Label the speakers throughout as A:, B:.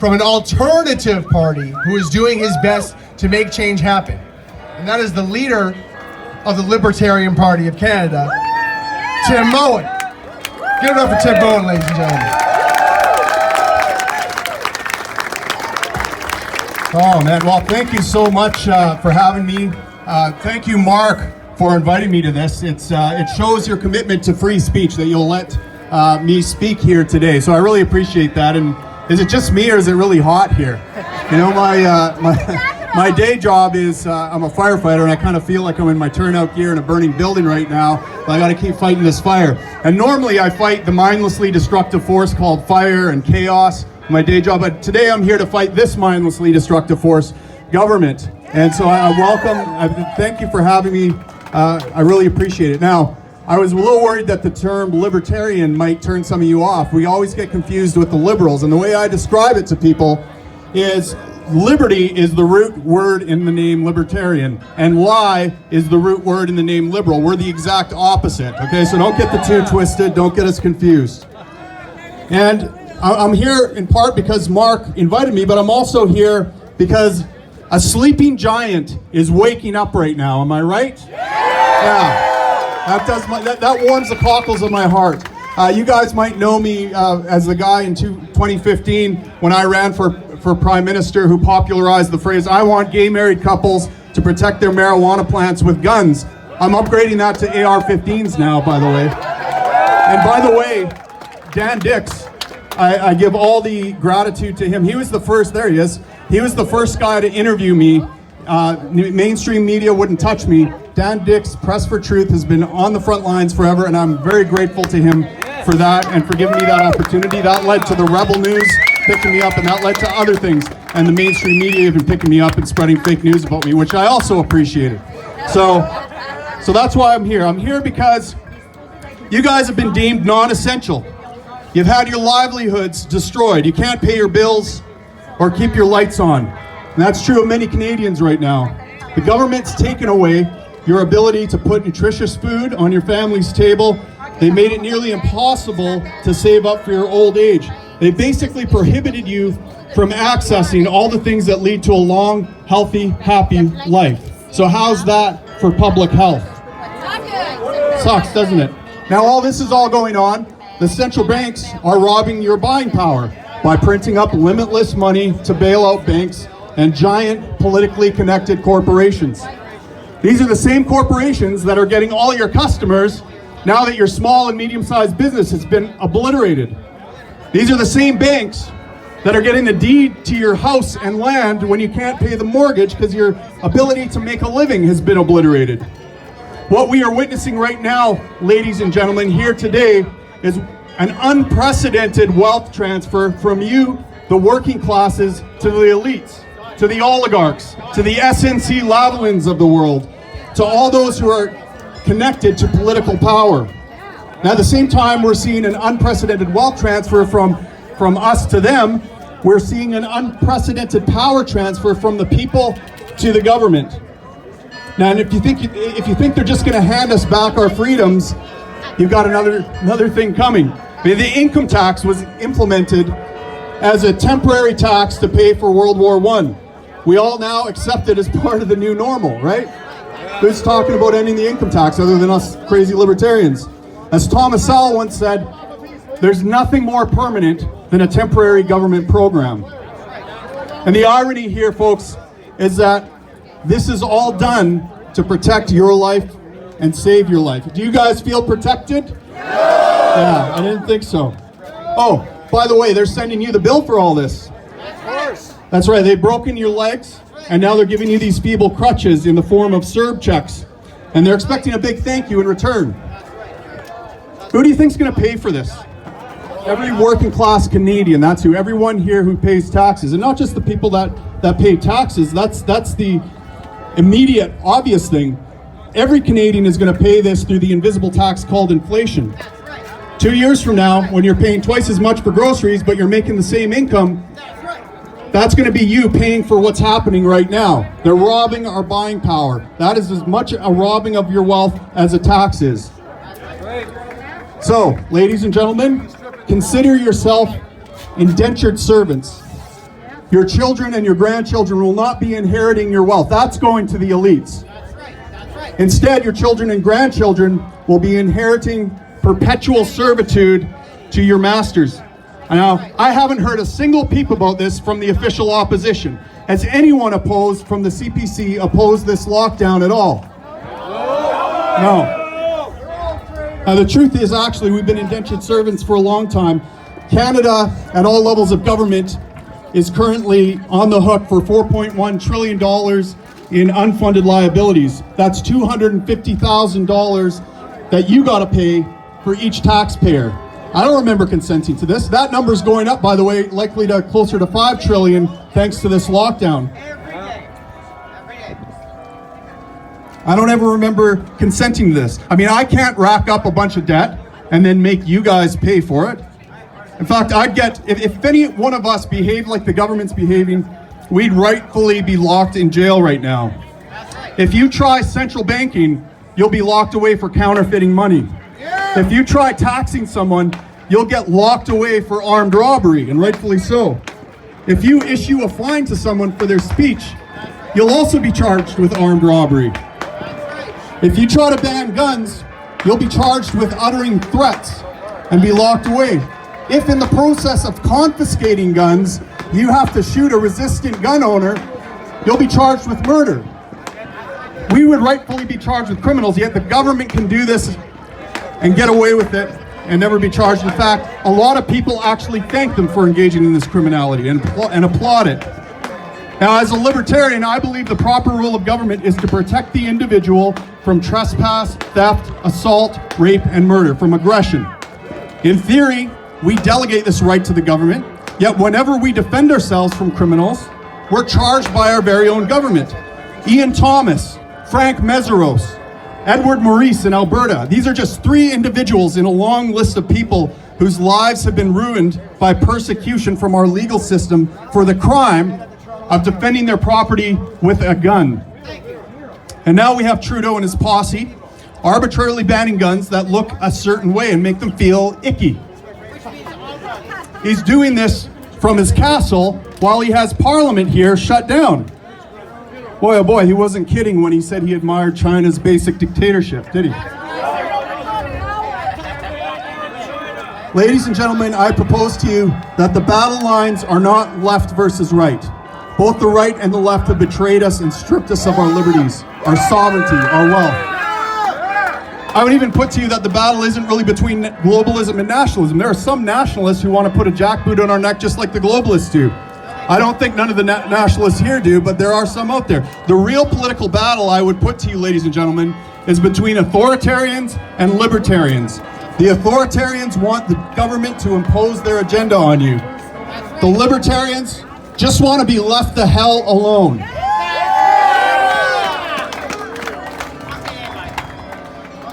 A: from an alternative party who is doing his best to make change happen. And that is the leader of the Libertarian Party of Canada, Tim Moen. Give it up for Tim Moen, ladies and gentlemen.
B: Oh man, well thank you so much for having me. Thank you, Mark, for inviting me to this. It shows your commitment to free speech that you'll let me speak here today. So I really appreciate that. And is it just me or is it really hot here? You know, my day job is I'm a firefighter, and I kind of feel like I'm in my turnout gear in a burning building right now, but I got to keep fighting this fire. And normally I fight the mindlessly destructive force called fire and chaos, my day job, but today I'm here to fight this mindlessly destructive force, government. And so thank you for having me. I really appreciate it. Now, I was a little worried that the term libertarian might turn some of you off. We always get confused with the liberals, and the way I describe it to people is liberty is the root word in the name libertarian, and lie is the root word in the name liberal. We're the exact opposite, okay? So don't get the two twisted, don't get us confused. And I'm here in part because Mark invited me, but I'm also here because a sleeping giant is waking up right now. Am I right? Yeah. That warms the cockles of my heart. You guys might know me as the guy in 2015 when I ran for Prime Minister who popularized the phrase, "I want gay married couples to protect their marijuana plants with guns." I'm upgrading that to AR-15s now, by the way. And by the way, Dan Dix, I give all the gratitude to him. He was the first, there he is. He was the first guy to interview me. Mainstream media wouldn't touch me. Dan Dix, Press for Truth, has been on the front lines forever, and I'm very grateful to him for that and for giving me that opportunity. That led to the Rebel News picking me up, and that led to other things. And the mainstream media even picking me up and spreading fake news about me, which I also appreciated. So that's why I'm here. I'm here because you guys have been deemed non-essential. You've had your livelihoods destroyed. You can't pay your bills or keep your lights on. And that's true of many Canadians right now. The government's taken away your ability to put nutritious food on your family's table. They made it nearly impossible to save up for your old age. They basically prohibited you from accessing all the things that lead to a long, healthy, happy life. So how's that for public health? Sucks, doesn't it? Now all this is all going on. The central banks are robbing your buying power by printing up limitless money to bail out banks and giant politically connected corporations. These are the same corporations that are getting all your customers now that your small and medium-sized business has been obliterated. These are the same banks that are getting the deed to your house and land when you can't pay the mortgage because your ability to make a living has been obliterated. What we are witnessing right now, ladies and gentlemen, here today is an unprecedented wealth transfer from you, the working classes, to the elites, to the oligarchs, to the SNC Lavalins of the world, to all those who are connected to political power. Now, at the same time, we're seeing an unprecedented wealth transfer from us to them. We're seeing an unprecedented power transfer from the people to the government. Now, and if you think they're just going to hand us back our freedoms, you've got another thing coming. I mean, the income tax was implemented as a temporary tax to pay for World War I. We all now accept it as part of the new normal, right? Who's talking about ending the income tax other than us crazy libertarians? As Thomas Sowell once said, there's nothing more permanent than a temporary government program. And the irony here, folks, is that this is all done to protect your life and save your life. Do you guys feel protected? Yeah, I didn't think so. Oh, by the way, they're sending you the bill for all this.
C: Of course.
B: That's right, they've broken your legs, and now they're giving you these feeble crutches in the form of CERB checks. And they're expecting a big thank you in return. Who do you think's gonna pay for this? Every working class Canadian, that's who. Everyone here who pays taxes. And not just the people that pay taxes, that's the immediate, obvious thing. Every Canadian is gonna pay this through the invisible tax called inflation. 2 years from now, when you're paying twice as much for groceries, but you're making the same income, that's going to be you paying for what's happening right now. They're robbing our buying power. That is as much a robbing of your wealth as a tax is. So, ladies and gentlemen, consider yourself indentured servants. Your children and your grandchildren will not be inheriting your wealth. That's going to the elites.
C: That's right.
B: Instead, your children and grandchildren will be inheriting perpetual servitude to your masters. Now, I haven't heard a single peep about this from the official opposition. Has anyone opposed from the CPC opposed this lockdown at all? No. Now, the truth is, actually, we've been indentured servants for a long time. Canada, at all levels of government, is currently on the hook for $4.1 trillion in unfunded liabilities. That's $250,000 that you got to pay for each taxpayer. I don't remember consenting to this. That number's going up, by the way, likely to closer to $5 trillion thanks to this lockdown.
C: Every day.
B: I don't ever remember consenting to this. I mean, I can't rack up a bunch of debt and then make you guys pay for it. In fact, I'd get, if any one of us behaved like the government's behaving, we'd rightfully be locked in jail right now. If you try central banking, you'll be locked away for counterfeiting money. If you try taxing someone, you'll get locked away for armed robbery, and rightfully so. If you issue a fine to someone for their speech, you'll also be charged with armed robbery. If you try to ban guns, you'll be charged with uttering threats and be locked away. If in the process of confiscating guns, you have to shoot a resistant gun owner, you'll be charged with murder. We would rightfully be charged with criminals, yet the government can do this and get away with it and never be charged. In fact, a lot of people actually thank them for engaging in this criminality and applaud it. Now, as a libertarian, I believe the proper role of government is to protect the individual from trespass, theft, assault, rape, and murder, from aggression. In theory, we delegate this right to the government, yet whenever we defend ourselves from criminals, we're charged by our very own government. Ian Thomas, Frank Meseros, Edward Maurice in Alberta. These are just 3 individuals in a long list of people whose lives have been ruined by persecution from our legal system for the crime of defending their property with a gun. And now we have Trudeau and his posse arbitrarily banning guns that look a certain way and make them feel icky. He's doing this from his castle while he has Parliament here shut down. Boy, oh boy, he wasn't kidding when he said he admired China's basic dictatorship, did he? Ladies and gentlemen, I propose to you that the battle lines are not left versus right. Both the right and the left have betrayed us and stripped us of our liberties, our sovereignty, our wealth. I would even put to you that the battle isn't really between globalism and nationalism. There are some nationalists who want to put a jackboot on our neck just like the globalists do. I don't think none of the nationalists here do, but there are some out there. The real political battle, I would put to you, ladies and gentlemen, is between authoritarians and libertarians. The authoritarians want the government to impose their agenda on you. The libertarians just want to be left the hell alone.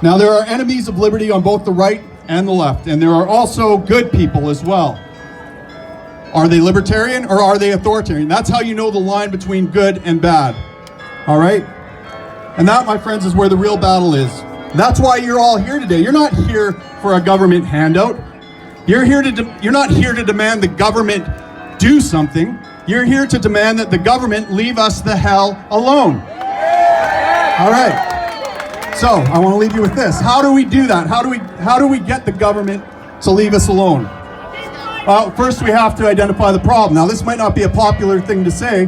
B: Now, there are enemies of liberty on both the right and the left, and there are also good people as well. Are they libertarian or are they authoritarian? That's how you know the line between good and bad. All right? And that, my friends, is where the real battle is. That's why you're all here today. You're not here for a government handout. You're not here to demand the government do something. You're here to demand that the government leave us the hell alone. All right. So, I want to leave you with this. How do we do that? How do we get the government to leave us alone? Well, first we have to identify the problem. Now, this might not be a popular thing to say,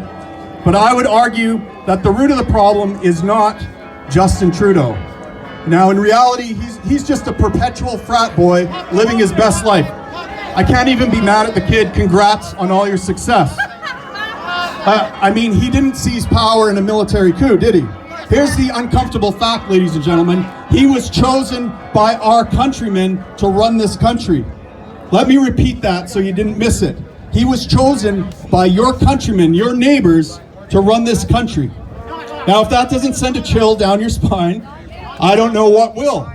B: but I would argue that the root of the problem is not Justin Trudeau. Now, in reality, he's just a perpetual frat boy living his best life. I can't even be mad at the kid. Congrats on all your success. I mean, he didn't seize power in a military coup, did he? Here's the uncomfortable fact, ladies and gentlemen. He was chosen by our countrymen to run this country. Let me repeat that so you didn't miss it. He was chosen by your countrymen, your neighbors, to run this country. Now, if that doesn't send a chill down your spine, I don't know what will.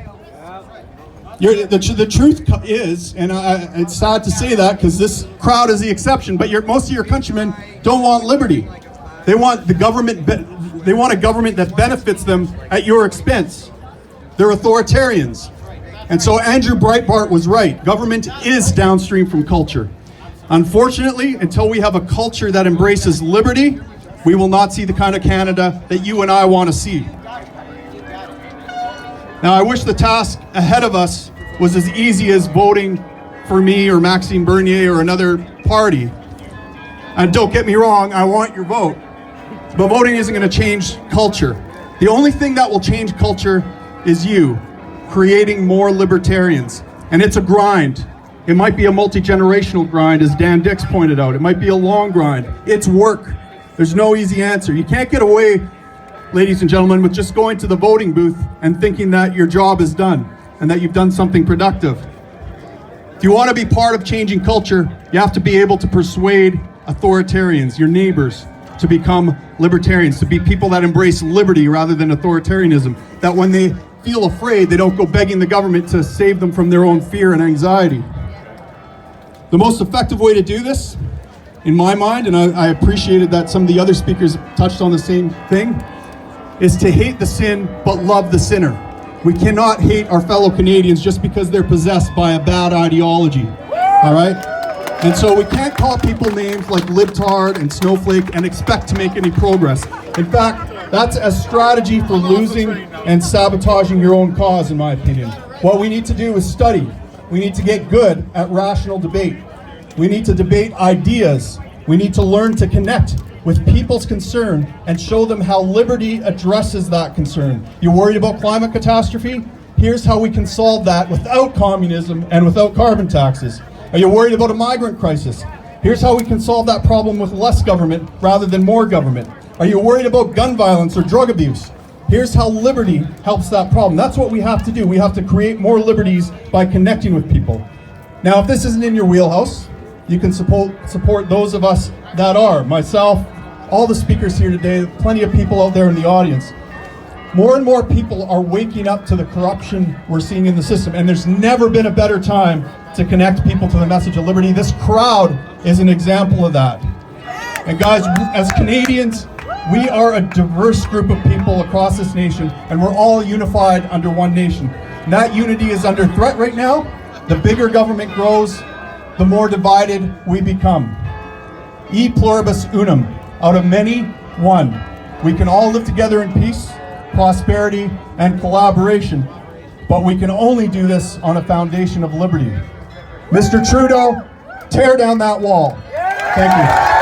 B: The truth is, and it's sad to say that because this crowd is the exception, but most of your countrymen don't want liberty. They want the government. They want a government that benefits them at your expense. They're authoritarians. And so Andrew Breitbart was right. Government is downstream from culture. Unfortunately, until we have a culture that embraces liberty, we will not see the kind of Canada that you and I want to see. Now, I wish the task ahead of us was as easy as voting for me or Maxime Bernier or another party. And don't get me wrong, I want your vote. But voting isn't going to change culture. The only thing that will change culture is you creating more libertarians. And it's a grind. It might be a multi-generational grind, as Dan Dix pointed out. It might be a long grind. It's work. There's no easy answer. You can't get away, ladies and gentlemen, with just going to the voting booth and thinking that your job is done and that you've done something productive. If you want to be part of changing culture, you have to be able to persuade authoritarians, your neighbors, to become libertarians, to be people that embrace liberty rather than authoritarianism, that when they feel afraid, they don't go begging the government to save them from their own fear and anxiety. The most effective way to do this, in my mind, and I appreciated that some of the other speakers touched on the same thing, is to hate the sin but love the sinner. We cannot hate our fellow Canadians just because they're possessed by a bad ideology, all right? And so we can't call people names like libtard and snowflake and expect to make any progress. In fact, that's a strategy for losing and sabotaging your own cause, in my opinion. What we need to do is study. We need to get good at rational debate. We need to debate ideas. We need to learn to connect with people's concern and show them how liberty addresses that concern. You worried about climate catastrophe? Here's how we can solve that without communism and without carbon taxes. Are you worried about a migrant crisis? Here's how we can solve that problem with less government rather than more government. Are you worried about gun violence or drug abuse? Here's how liberty helps that problem. That's what we have to do. We have to create more liberties by connecting with people. Now, if this isn't in your wheelhouse, you can support those of us that are. Myself, all the speakers here today, plenty of people out there in the audience. More and more people are waking up to the corruption we're seeing in the system, and there's never been a better time to connect people to the message of liberty. This crowd is an example of that. And guys, as Canadians, we are a diverse group of people across this nation, and we're all unified under one nation. And that unity is under threat right now. The bigger government grows, the more divided we become. E pluribus unum, out of many, one. We can all live together in peace, prosperity, and collaboration, but we can only do this on a foundation of liberty. Mr. Trudeau, tear down that wall. Thank you.